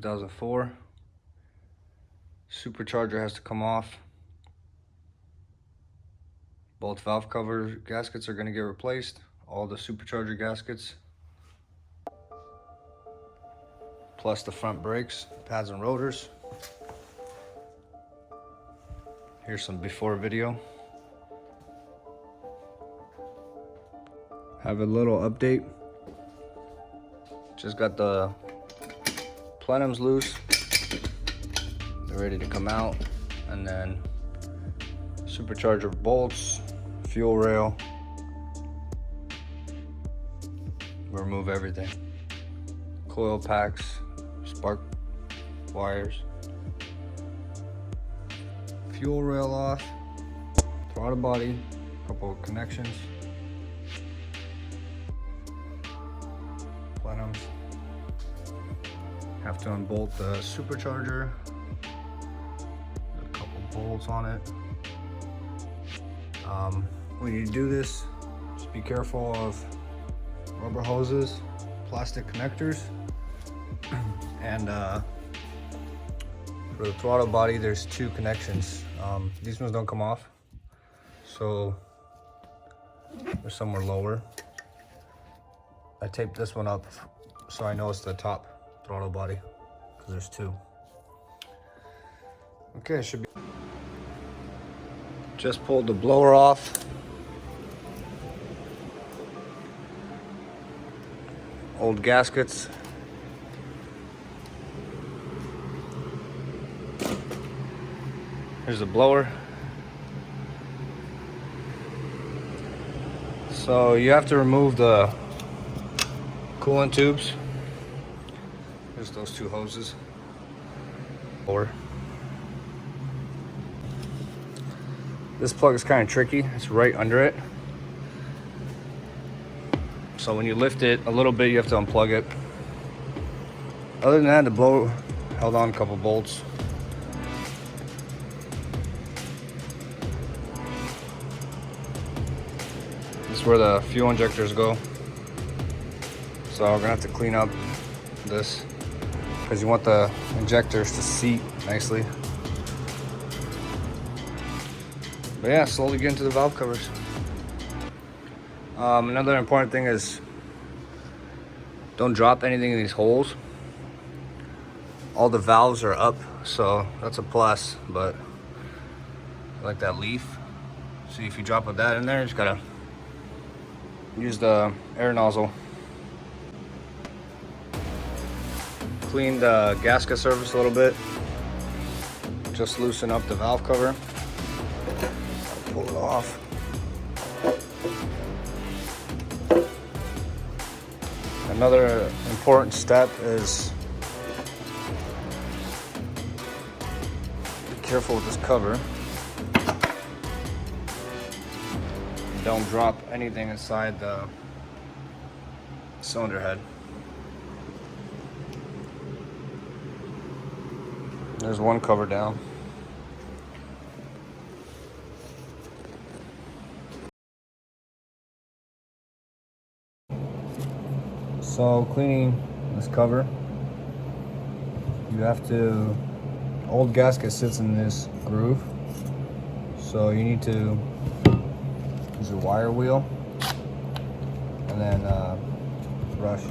2004. Supercharger has to come off. Both valve cover gaskets are going to get replaced. All the supercharger gaskets, plus the front brakes, pads and rotors. Here's some before video. Have a little update. Just got the plenums loose. They're ready to come out. And then supercharger bolts, fuel rail. Remove everything. Coil packs, spark wires. Fuel rail off. Throttle body, couple of connections. Plenums. Have to unbolt the supercharger. There's a couple bolts on it. When you do this, just be careful of rubber hoses, plastic connectors, and for the throttle body, there's two connections. These ones don't come off, so they're somewhere lower. I taped this one up so I know it's the top throttle body, because there's two. Okay, it should be. Just pulled the blower off. Old gaskets. Here's the blower. So you have to remove the coolant tubes. There's those two hoses. Blower. This plug is kind of tricky. It's right under it. So when you lift it a little bit, you have to unplug it. Other than that, the blower held on a couple bolts. This is where the fuel injectors go. So we're gonna have to clean up this because you want the injectors to seat nicely. But yeah, slowly get into the valve covers. Another important thing is don't drop anything in these holes. All the valves are up, so that's a plus, but I like that leaf. See, if you drop that in there, you just gotta use the air nozzle. Clean the gasket surface a little bit. Just loosen up the valve cover. Pull it off. Another important step is be careful with this cover. Don't drop anything inside the cylinder head. There's one cover down. So cleaning this cover, you have to, old gasket sits in this groove, so you need to use a wire wheel and then brush.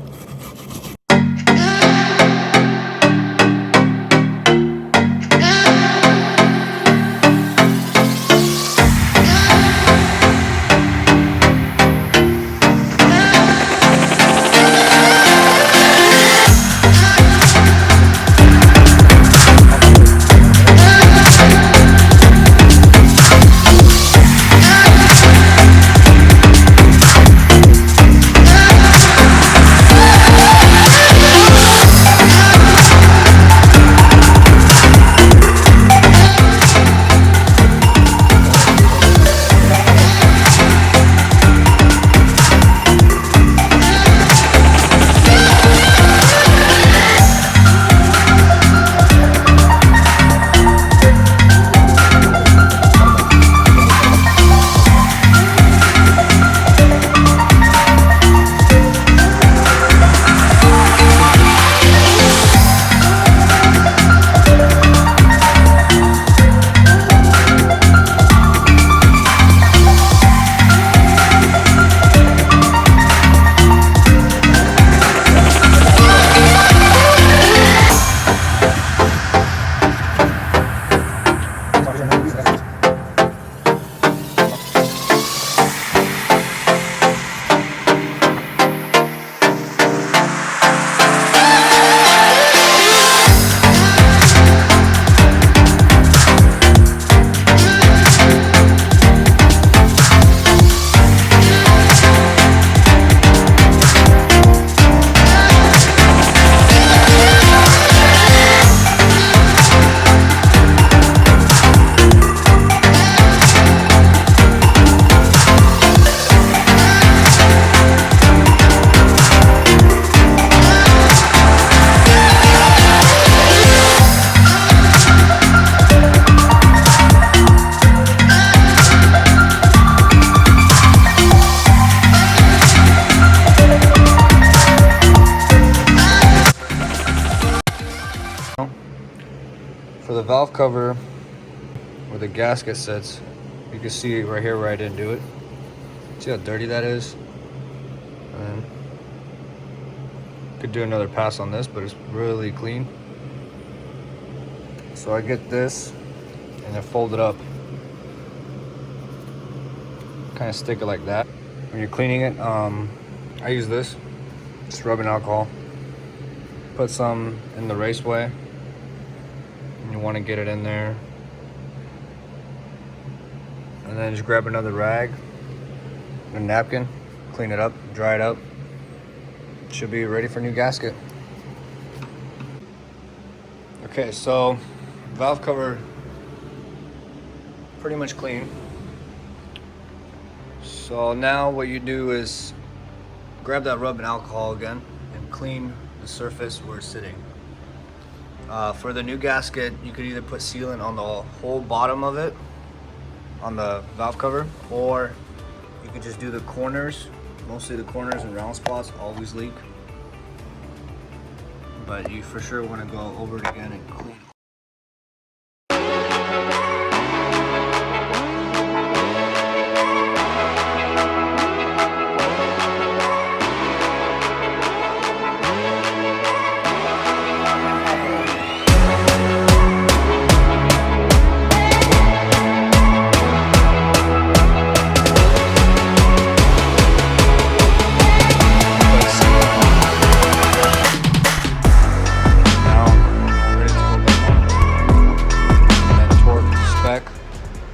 For the valve cover where the gasket sits, you can see right here where I didn't do it. See how dirty that is? And could do another pass on this, but it's really clean. So I get this and then fold it up. Kind of stick it like that. When you're cleaning it, I use this. Just rubbing alcohol. Put some in the raceway. And you want to get it in there. And then just grab another rag, a napkin, clean it up, dry it up. Should be ready for new gasket. Okay, so valve cover pretty much clean. So now what you do is grab that rubbing alcohol again and clean the surface where it's sitting. For the new gasket, you could either put sealant on the whole bottom of it, on the valve cover, or you could just do the corners. Mostly the corners and round spots always leak, but you for sure want to go over it again and clean.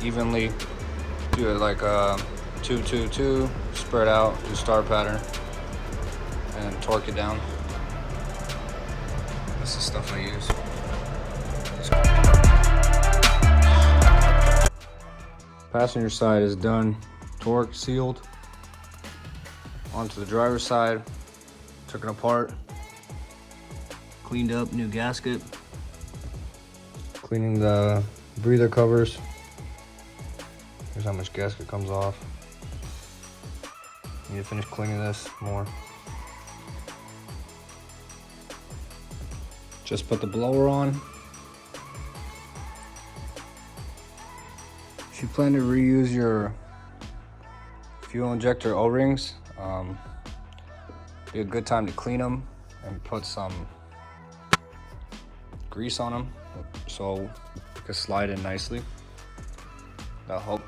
Evenly do it like a 2-2-2, spread out, do star pattern, and torque it down. That's the stuff I use. Passenger side is done, torque sealed. Onto the driver's side, took it apart, cleaned up, new gasket, cleaning the breather covers. Here's how much gasket comes off. Need to finish cleaning this more. Just put the blower on. If you plan to reuse your fuel injector O-rings, be a good time to clean them and put some grease on them so it can slide in nicely. That'll help.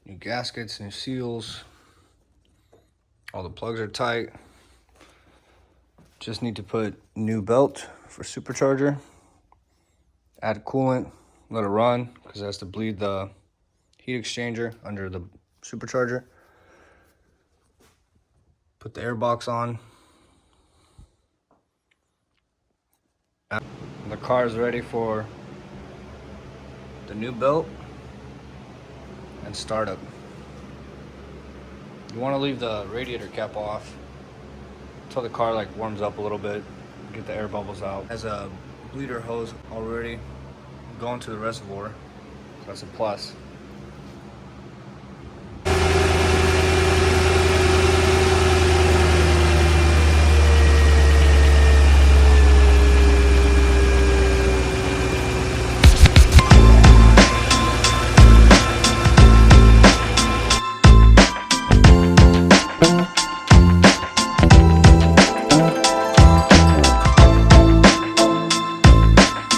New gaskets, new seals. All the plugs are tight. Just need to put new belt for Supercharger. Add coolant, let it run, because it has to bleed the heat exchanger under the Supercharger. Put the air box on. The car is ready for the new belt and startup. You want to leave the radiator cap off until the car like warms up a little bit, get the air bubbles out. Has a bleeder hose already going to the reservoir, so that's a plus.